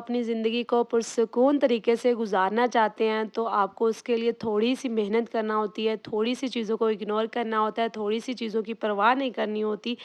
अपनी ज़िंदगी को पुरसुकून तरीके से गुज़ारना चाहते हैं, तो आपको उसके लिए थोड़ी-सी मेहनत करना होती है, थोड़ी-सी चीज़ों को इग्नोर करना होता है, थोड़ी-सी चीज़ों की परवाह नहीं करनी होती।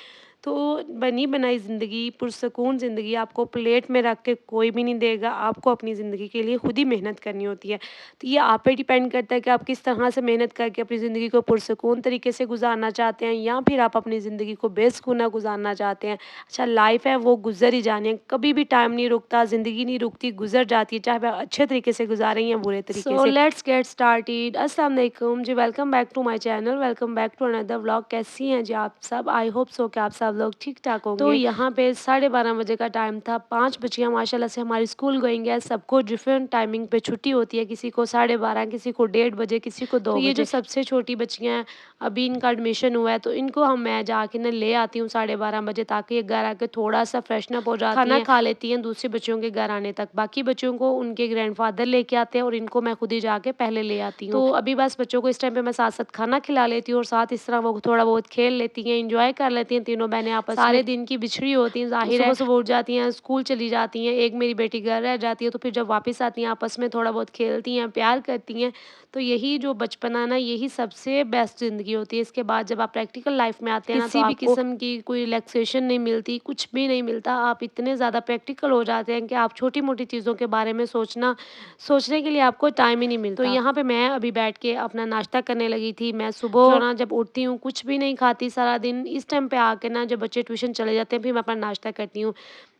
तो बनी-बनाई ज़िंदगी, पुरसुकून ज़िंदगी आपको प्लेट में रख के कोई भी नहीं देगा, आपको अपनी ज़िंदगी के लिए खुद ही मेहनत करनी होती है। तो ये आप पे डिपेंड करता है कि आप किस तरह से मेहनत करके अपनी ज़िंदगी को पुरसुकून तरीके से गुज़ारना चाहते हैं या फिर आप अपनी ज़िंदगी को बेसुकूना गुज़ारना चाहते हैं। अच्छा, लाइफ है वो गुज़र ही जानी है, कभी भी टाइम नहीं रुकता, ज़िंदगी नहीं रुकती, गुज़र जाती है, चाहे आप अच्छे तरीके से गुज़ारें या बुरे तरीके सो से। Let's get started. अस्सलाम वालेकुम जी, welcome back to my channel, welcome back to another vlog. कैसी हैं जी आप सब? आई होप सो कि आप सब लोग ठीक ठाक तो होंगे। यहाँ पे 12:30 बजे का टाइम था, 5 बच्चियाँ माशाल्लाह से हमारी स्कूल गोइंग है, सबको डिफरेंट टाइमिंग पे छुट्टी होती है, किसी को 12:30, किसी को 1:30 बजे, किसी को तो 2 ये जो बजे। सबसे छोटी बच्चियां हैं, अभी इनका एडमिशन हुआ है, तो इनको मैं जाके ना ले आती हूँ 12:30 बजे, ताकि ये घर आके थोड़ा सा फ्रेशन अप हो जाती खाना हैं, खा लेती हैं दूसरे बच्चों के घर आने तक। बाकी बच्चों को उनके ग्रैंडफादर लेके आते हैं और इनको मैं खुद ही जाके पहले ले आती हूँ। तो अभी बस बच्चों को इस टाइम पे मैं साथ साथ खाना खिला लेती हूँ और साथ इस तरह वो थोड़ा बहुत खेल लेती हैं, इंजॉय कर लेती हैं तीनों बहनें आपस में। सारे दिन की बिछड़ी होती हैं, ज़ाहिर है। सुबह-सुबह उठ जाती हैं, स्कूल चली जाती हैं, एक मेरी बेटी घर रह जाती है, तो फिर जब वापस आती हैं आपस में थोड़ा बहुत खेलती हैं, प्यार करती हैं। तो यही जो बचपना है ना, यही सबसे बेस्ट ज़िंदगी होती है। इसके बाद जब आप प्रैक्टिकल लाइफ़ में आते हैं ना, तो किसी भी आपको किस्म की कोई रिलैक्सेशन नहीं मिलती, कुछ भी नहीं मिलता। आप इतने ज़्यादा प्रैक्टिकल हो जाते हैं कि आप छोटी-मोटी चीज़ों के बारे में सोचने के लिए आपको टाइम ही नहीं तो मिलता। यहाँ पे मैं अभी बैठ के अपना नाश्ता करने लगी थी। मैं सुबह जो ना जब उठती हूँ, कुछ भी नहीं खाती सारा दिन। इस टाइम पे आके ना जब बच्चे ट्यूशन चले जाते हैं, फिर मैं अपना नाश्ता करती हूँ।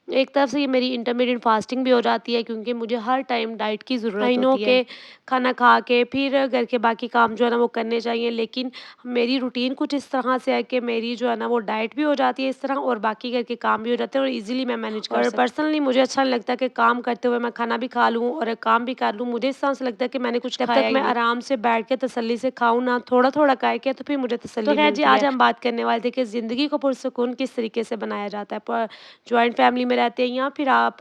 एक तरफ से ये मेरी इंटरमिटेंट फास्टिंग भी हो जाती है, क्योंकि मुझे हर टाइम डाइट की ज़रूरत महीनों होती है। के खाना खा के फिर घर के बाकी काम जो है ना वो करने चाहिए, लेकिन मेरी रूटीन कुछ इस तरह से है कि मेरी जो है ना वो डाइट भी हो जाती है इस तरह और बाकी घर के काम भी हो जाते हैं और इजीली मैं मैनेज कर और सकती पर्सनली मुझे अच्छा नहीं लगता कि काम करते हुए मैं खाना भी खा लूँ और काम भी कर लूँ। मुझे इस तरह से लगता है कि मैंने कुछ जब तक खाया ही मैं नहीं। आराम से बैठ के तसल्ली से खाऊँ ना, थोड़ा-थोड़ा करके, तो फिर मुझे तो तसल्ली खैर जी, मिलती आज है। हम बात करने वाले थे कि ज़िंदगी को पुरसुकून किस तरीके से बनाया जाता है। प जॉइंट फैमिली में रहते हैं या फिर आप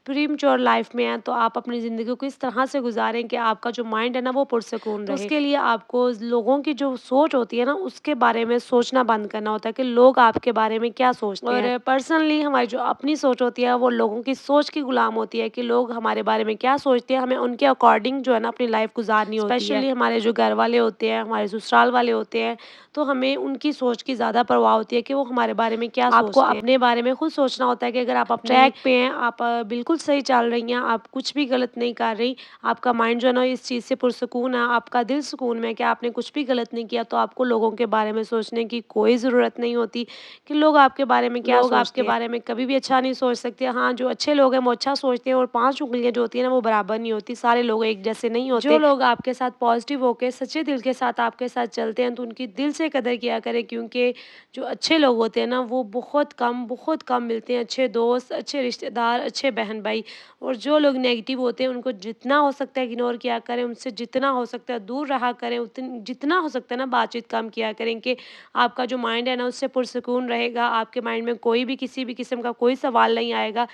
प्रीमच्योर लाइफ़ में हैं, तो आप अपनी ज़िंदगी को किस तरह से गुज़ारें कि आपका जो माइंड है ना वो पुरसुकून तो रहे। उसके लिए आपको लोगों की जो सोच होती है ना, उसके बारे में सोचना बंद करना होता है कि लोग आपके बारे में क्या सोचते हैं। और पर्सनली हमारी जो अपनी सोच होती है, वो लोगों की सोच की गुलाम होती है कि लोग हमारे बारे में क्या सोचते हैं, हमें उनके अकॉर्डिंग जो है ना अपनी लाइफ़ गुज़ारनी होती है। स्पेशली हमारे जो घर वाले होते हैं, हमारे ससुराल वाले होते हैं, तो हमें उनकी सोच की ज़्यादा परवाह होती है कि वो हमारे बारे में क्या आपको सोचते हैं। अपने बारे में खुद सोचना होता है कि अगर आप अपनी ट्रैक पे हैं, आप बिल्कुल सही चल रही हैं, आप कुछ भी गलत नहीं कर रही, आपका माइंड जो है ना इस चीज़ से पुरसुकून है, आपका दिल सुकून में है कि आपने कुछ भी गलत नहीं किया, तो आपको लोगों के बारे में सोचने की कोई ज़रूरत नहीं होती कि लोग आपके बारे में क्या लोग आपके सोचते हैं। बारे में कभी भी अच्छा नहीं सोच सकते। हाँ, जो अच्छे लोग हैं वो अच्छा सोचते हैं और 5 उँगलियाँ जो होती हैं ना वो बराबर नहीं होती, सारे लोग एक जैसे नहीं जो होते। लोग आपके साथ पॉजिटिव होके सच्चे दिल के साथ आपके साथ चलते हैं, तो उनकी दिल से कदर किया करें, क्योंकि जो अच्छे लोग होते हैं ना वो बहुत कम मिलते हैं। अच्छे दोस्त, अच्छे रिश्तेदार, अच्छे बहन भाई। और जो लोग नेगेटिव होते हैं उनको जितना हो सकता है इग्नोर किया करें, उनसे जितना हो सकता है दूर रहा करें, उतन जितना हो सकता है ना बातचीत कम किया करें, कि आपका जो माइंड है ना उससे पुरसुकून रहेगा। आपके माइंड में कोई भी किसी भी किस्म का कोई सवाल नहीं आएगा।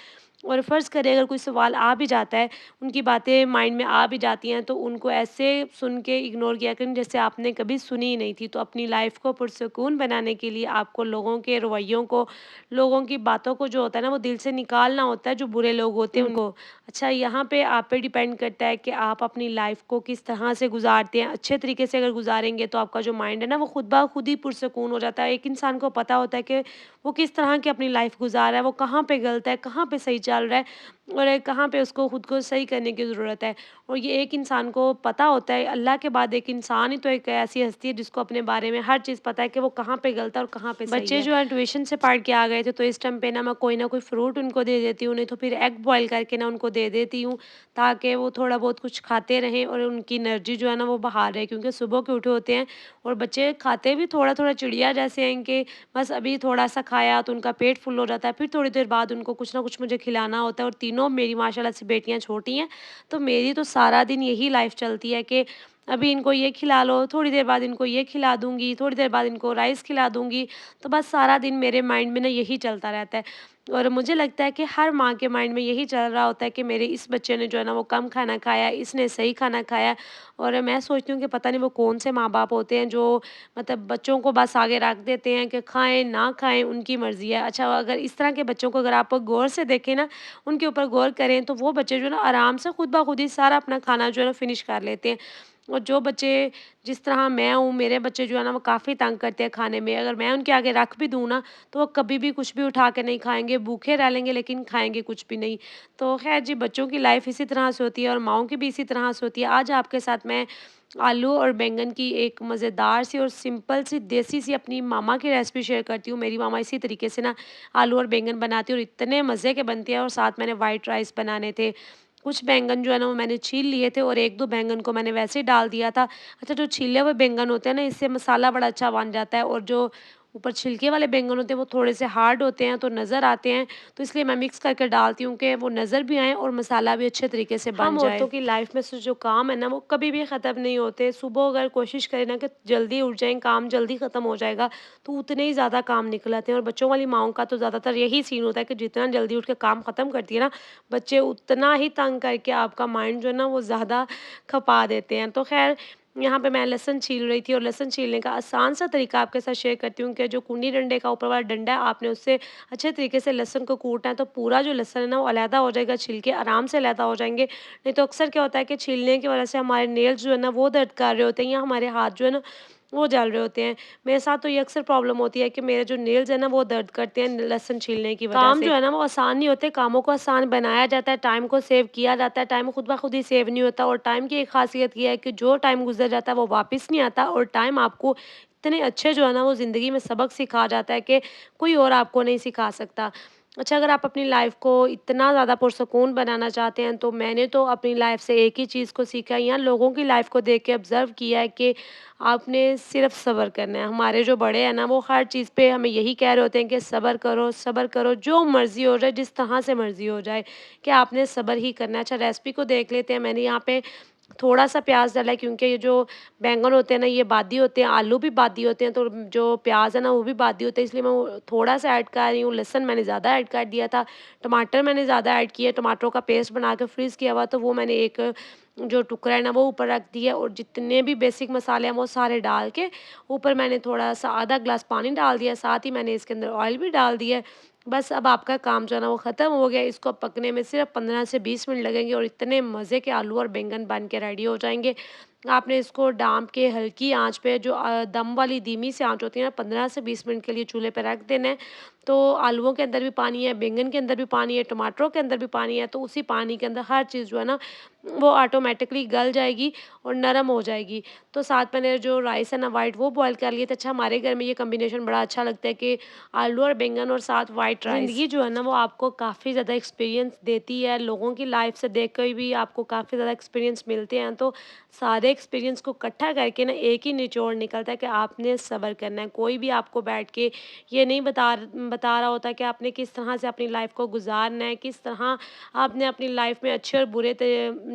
और फ़र्ज़ करें अगर कोई सवाल आ भी जाता है, उनकी बातें माइंड में आ भी जाती हैं, तो उनको ऐसे सुन के इग्नोर किया करें जैसे आपने कभी सुनी ही नहीं थी। तो अपनी लाइफ़ को पुरसुकून बनाने के लिए आपको लोगों के रवैयों को, लोगों की बातों को जो होता है ना वो दिल से निकालना होता है, जो बुरे लोग होते हैं उनको। अच्छा, यहाँ पे आप पे डिपेंड करता है कि आप अपनी लाइफ़ को किस तरह से गुज़ारते हैं। अच्छे तरीके से अगर गुज़ारेंगे तो आपका जो माइंड है ना वो खुद ब खुद ही पुरसुकून हो जाता है। एक इंसान को पता होता है कि वो किस तरह की अपनी लाइफ़ गुज़ार रहा है, वो कहाँ पे गलत है, कहाँ पे सही चल रहा है और कहाँ पे उसको खुद को सही करने की ज़रूरत है। और ये एक इंसान को पता होता है। अल्लाह के बाद एक इंसान ही तो एक ऐसी हस्ती है जिसको अपने बारे में हर चीज़ पता है कि वो कहाँ पे गलत है और कहाँ पे सही बच्चे है। जो है ट्यूशन से पढ़ के आ गए थे, तो इस टाइम पे ना कोई फ्रूट उनको दे देती हूँ, नहीं तो फिर एग बॉयल करके ना उनको दे देती हूँ, ताकि वो थोड़ा बहुत कुछ खाते रहें और उनकी एनर्जी जो है ना वो बाहर रहे, क्योंकि सुबह के उठे होते हैं और बच्चे खाते भी थोड़ा थोड़ा चिड़िया जैसे हैं कि बस अभी थोड़ा सा खाया तो उनका पेट फुल हो जाता है, फिर थोड़ी देर बाद उनको कुछ ना कुछ मुझे खिलाना होता है। और तीनों मेरी माशाल्लाह से बेटियां छोटी हैं, तो मेरी तो सारा दिन यही लाइफ चलती है कि अभी इनको ये खिला लो, थोड़ी देर बाद इनको ये खिला दूँगी, थोड़ी देर बाद इनको राइस खिला दूँगी। तो बस सारा दिन मेरे माइंड में ना यही चलता रहता है। और मुझे लगता है कि हर माँ के माइंड में यही चल रहा होता है कि मेरे इस बच्चे ने जो है ना वो कम खाना खाया, इसने सही खाना खाया। और मैं सोचती हूँ कि पता नहीं वो कौन से माँ-बाप होते हैं जो मतलब बच्चों को बस आगे रख देते हैं कि खाएँ, ना खाएँ उनकी मर्ज़ी है। अच्छा, अगर इस तरह के बच्चों को अगर आप गौर से देखें ना, उनके ऊपर गौर करें तो वो बच्चे जो है ना आराम से खुद ब खुद ही सारा अपना खाना जो है ना फ़िनिश कर लेते हैं। और जो बच्चे जिस तरह मैं हूँ, मेरे बच्चे जो है ना वो काफ़ी तंग करते हैं खाने में। अगर मैं उनके आगे रख भी दूँ ना, तो वो कभी भी कुछ भी उठा के नहीं खाएँगे, भूखे रह लेंगे लेकिन खाएँगे कुछ भी नहीं। तो ख़ैर जी, बच्चों की लाइफ़ इसी तरह से होती है और माँओं की भी इसी तरह से होती है। आज आपके साथ मैं आलू और बैंगन की एक मज़ेदार सी और सिंपल सी देसी सी अपनी मामा की रेसिपी शेयर करती हूँ। मेरी मामा इसी तरीके से ना आलू और बैंगन बनाती है और इतने मज़े के बनते हैं। और साथ मैंने व्हाइट राइस बनाने थे। कुछ बैंगन जो है ना वो मैंने छील लिए थे और 1-2 बैंगन को मैंने वैसे ही डाल दिया था। अच्छा, जो छिले हुए बैंगन होते हैं ना, इससे मसाला बड़ा अच्छा बन जाता है। और जो ऊपर छिलके वाले बैंगन होते हैं वो थोड़े से हार्ड होते हैं तो नज़र आते हैं, तो इसलिए मैं मिक्स करके डालती हूँ कि वो नज़र भी आएँ और मसाला भी अच्छे तरीके से हम बन जाए। औरतों की लाइफ में से जो काम है ना वो कभी भी ख़त्म नहीं होते। सुबह अगर कोशिश करें ना कि जल्दी उठ जाएँ, काम जल्दी ख़त्म हो जाएगा, तो उतने ही ज़्यादा काम निकल आते हैं। और बच्चों वाली माँओं का तो ज़्यादातर यही सीन होता है कि जितना जल्दी उठ के काम ख़त्म करती है ना, बच्चे उतना ही तंग करके आपका माइंड जो है ना वो ज़्यादा खपा देते हैं। तो ख़ैर, यहाँ पे मैं लहसुन छील रही थी और लहसुन छीलने का आसान सा तरीका आपके साथ शेयर करती हूँ कि जो कूंडी डंडे का ऊपर वाला डंडा है, आपने उससे अच्छे तरीके से लहसुन को कूटना है, तो पूरा जो लहसुन है ना वो अलहदा हो जाएगा, छिलके आराम से अलहदा हो जाएँगे। नहीं तो अक्सर क्या होता है कि छीलने की वजह से हमारे नेल्स जो है ना वो दर्द कर रहे होते हैं या हमारे हाथ जो है ना वो जल रहे होते हैं। मेरे साथ तो ये अक्सर प्रॉब्लम होती है कि मेरे जो नेल्स हैं ना वो दर्द करते हैं लहसुन छीलने की वजह काम से। जो है ना वो आसान नहीं होते, कामों को आसान बनाया जाता है, टाइम को सेव किया जाता है, टाइम खुद ब खुद ही सेव नहीं होता। और टाइम की एक ख़ासियत ये है कि जो टाइम गुज़र जाता है वो वापस नहीं आता। और टाइम आपको इतने अच्छे जो है ना वो ज़िंदगी में सबक सिखा जाता है कि कोई और आपको नहीं सिखा सकता। अच्छा, अगर आप अपनी लाइफ़ को इतना ज़्यादा पुरसुकून बनाना चाहते हैं तो मैंने तो अपनी लाइफ़ से एक ही चीज़ को सीखा है या लोगों की लाइफ़ को देख के ऑब्ज़र्व किया है कि आपने सिर्फ़ सब्र करना है। हमारे जो बड़े हैं ना वो हर चीज़ पे हमें यही कह रहे होते हैं कि सब्र करो, जो मर्ज़ी हो जाए, जिस तरह से मर्ज़ी हो जाए, कि आपने सब्र ही करना है। अच्छा, रेसिपी को देख लेते हैं। मैंने यहाँ पे थोड़ा-सा प्याज़ डाला है क्योंकि ये जो बैंगन होते हैं ना ये बादी होते हैं, आलू भी बादी होते हैं, तो जो प्याज़ है ना वो भी बादी होते हैं, इसलिए मैं वो थोड़ा-सा ऐड कर रही हूँ। लहसुन मैंने ज़्यादा ऐड कर दिया था, टमाटर मैंने ज़्यादा ऐड किए, टमाटरों का पेस्ट बना के फ्रीज़ किया हुआ तो वो मैंने एक जो टुकड़ा है ना वो ऊपर रख दिया। और जितने भी बेसिक मसाले हैं वो सारे डाल के ऊपर मैंने थोड़ा-सा आधा ग्लास पानी डाल दिया, साथ ही मैंने इसके अंदर ऑयल भी डाल दिया है। बस अब आपका काम जो है ना वो ख़त्म हो गया है, इसको पकने में सिर्फ़ 15 से 20 मिनट लगेंगे और इतने मज़े के आलू और बैंगन बन के रेडी हो जाएँगे। आपने इसको डाँप के हल्की आँच पे जो दम वाली धीमी सी आँच होती है ना, 15 से 20 मिनट के लिए चूल्हे पे रख देना है। तो आलूओं के अंदर भी पानी है, बैंगन के अंदर भी पानी है, टमाटरों के अंदर भी पानी है, तो उसी पानी के अंदर हर चीज़ जो है ना वो ऑटोमेटिकली गल जाएगी और नरम हो जाएगी। तो साथ मैंने जो राइस है ना व्हाइट वो बॉयल कर लिए थे। अच्छा, हमारे घर में ये कॉम्बिनेशन बड़ा अच्छा लगता है कि आलू और बैंगन और साथ व्हाइट राइस। ज़िंदगी जो है ना वो आपको काफ़ी ज़्यादा एक्सपीरियंस देती है, लोगों की लाइफ़ से देख कर भी आपको काफ़ी ज़्यादा एक्सपीरियंस मिलते हैं। तो सारे एक्सपीरियंस को इकट्ठा करके ना एक ही निचोड़ निकलता है कि आपने सब्र करना है। कोई भी आपको बैठ के ये नहीं बता रहा होता कि आपने किस तरह से अपनी लाइफ़ को गुज़ारना है, किस तरह आपने अपनी लाइफ़ में अच्छे और बुरे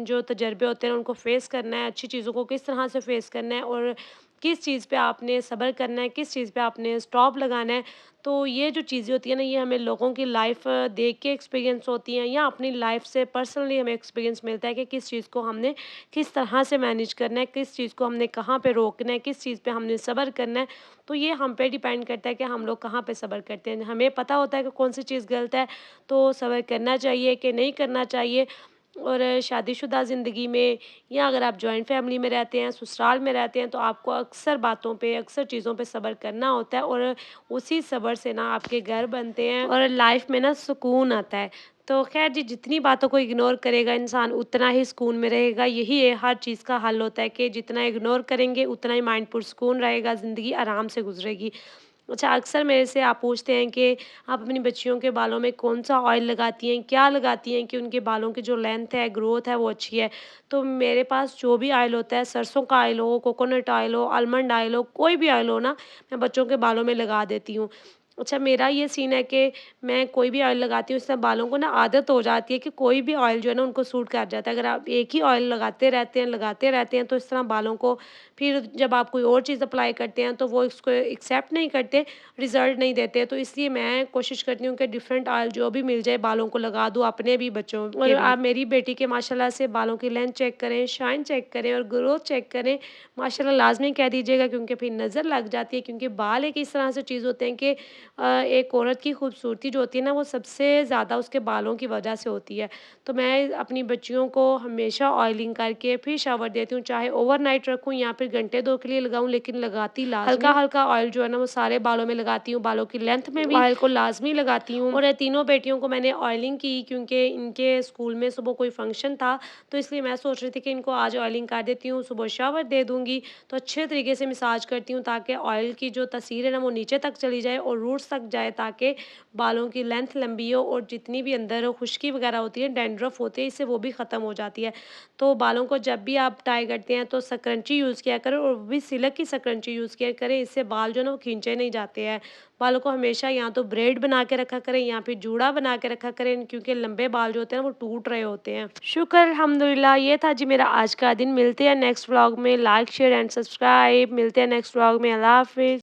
जो तजर्बे होते हैं उनको फ़ेस करना है, अच्छी चीज़ों को किस तरह से फ़ेस करना है और किस चीज़ पे आपने सब्र करना है, किस चीज़ पे आपने स्टॉप लगाना है। तो ये जो चीज़ें होती हैं ना, ये हमें लोगों की लाइफ़ देख के एक्सपीरियंस होती हैं या अपनी लाइफ़ से पर्सनली हमें एक्सपीरियंस मिलता है कि किस चीज़ को हमने किस तरह से मैनेज करना है, किस चीज़ को हमने कहाँ पे रोकना है, किस चीज़ पे हमने सब्र करना है। तो ये हम पे डिपेंड करता है कि हम लोग कहाँ पे सब्र करते हैं। हमें पता होता है कि कौन-सी चीज़ गलत है, तो सब्र करना चाहिए कि नहीं करना चाहिए। और शादीशुदा ज़िंदगी में या अगर आप जॉइंट फैमिली में रहते हैं, ससुराल में रहते हैं, तो आपको अक्सर बातों पे, अक्सर चीज़ों पे सब्र करना होता है और उसी सब्र से ना आपके घर बनते हैं और लाइफ में ना सुकून आता है। तो ख़ैर जी, जितनी बातों को इग्नोर करेगा इंसान उतना ही सुकून में रहेगा। यही है हर चीज़ का हल होता है कि जितना इग्नोर करेंगे उतना ही माइंड पुरसुकून रहेगा, ज़िंदगी आराम से गुज़रेगी। अच्छा, अक्सर मेरे से आप पूछते हैं कि आप अपनी बच्चियों के बालों में कौन-सा ऑयल लगाती हैं, क्या लगाती हैं कि उनके बालों की जो लेंथ है, ग्रोथ है वो अच्छी है। तो मेरे पास जो भी ऑयल होता है, सरसों का ऑयल हो, कोकोनट ऑयल हो, आलमंड ऑयल हो, कोई भी ऑयल हो ना, मैं बच्चों के बालों में लगा देती हूँ। अच्छा, मेरा ये सीन है कि मैं कोई भी ऑयल लगाती हूँ, इससे बालों को ना आदत हो जाती है कि कोई भी ऑयल जो है ना उनको सूट कर जाता है। अगर आप एक ही ऑयल लगाते रहते हैं तो इस तरह बालों को फिर जब आप कोई और चीज़ अप्लाई करते हैं तो वो इसको एक्सेप्ट नहीं करते, रिज़ल्ट नहीं देते। तो इसलिए मैं कोशिश करती हूँ कि डिफरेंट ऑयल जो भी मिल जाए बालों को लगा दूँ, अपने भी बच्चों और के भी। आप मेरी बेटी के माशाल्लाह से बालों की लेंथ चेक करें, शाइन चेक करें और ग्रोथ चेक करें। माशाल्लाह लाज़मी कह दीजिएगा, क्योंकि फिर नज़र लग जाती है, क्योंकि बाल एक इस तरह से चीज़ होते हैं कि एक औरत की खूबसूरती जो होती है ना वो सबसे ज़्यादा उसके बालों की वजह से होती है। तो मैं अपनी बच्चियों को हमेशा ऑयलिंग करके फिर शावर देती हूँ, चाहे ओवरनाइट रखूँ या फिर घंटे 2 के लिए लगाऊँ, लेकिन लगाती लाज़मी हल्का-हल्का ऑयल जो है ना वो सारे बालों में लगाती हूँ, बालों की लेंथ में भी ऑयल को लाज़मी लगाती हूँ। और ये तीनों बेटियों को मैंने ऑयलिंग की, क्योंकि इनके स्कूल में सुबह कोई फंक्शन था, तो इसलिए मैं सोच रही थी कि इनको आज ऑयलिंग कर देती हूँ, सुबह शावर दे दूँगी, तो अच्छे तरीके से मसाज करती हूँ ताकि ऑयल की जो तासीर है ना वो नीचे तक चली जाए और रूट्स तक जाए, ताकि बालों की लेंथ लंबी हो और जितनी भी अंदर खुश्की वगैरह होती है, डैंड्रफ होती है, इससे वो भी ख़त्म हो जाती है। तो बालों को जब भी आप टाई करते हैं तो सकरंची यूज़ किया करें और वो भी सिल्क की सकरंची यूज़ किया करें, इससे बाल जो है ना वो खींचे नहीं जाते हैं। बालों को हमेशा या तो ब्रेड बना के रखा करें या फिर जूड़ा बना के रखा करें, क्योंकि लंबे बाल जो होते हैं वो टूट रहे होते हैं। शुक्र अल्हम्दुलिल्लाह, ये था जी मेरा आज का दिन। मिलते हैं नेक्स्ट व्लॉग में। Like share and subscribe. मिलते हैं नेक्स्ट व्लॉग में। अल्लाह हाफ़िज़।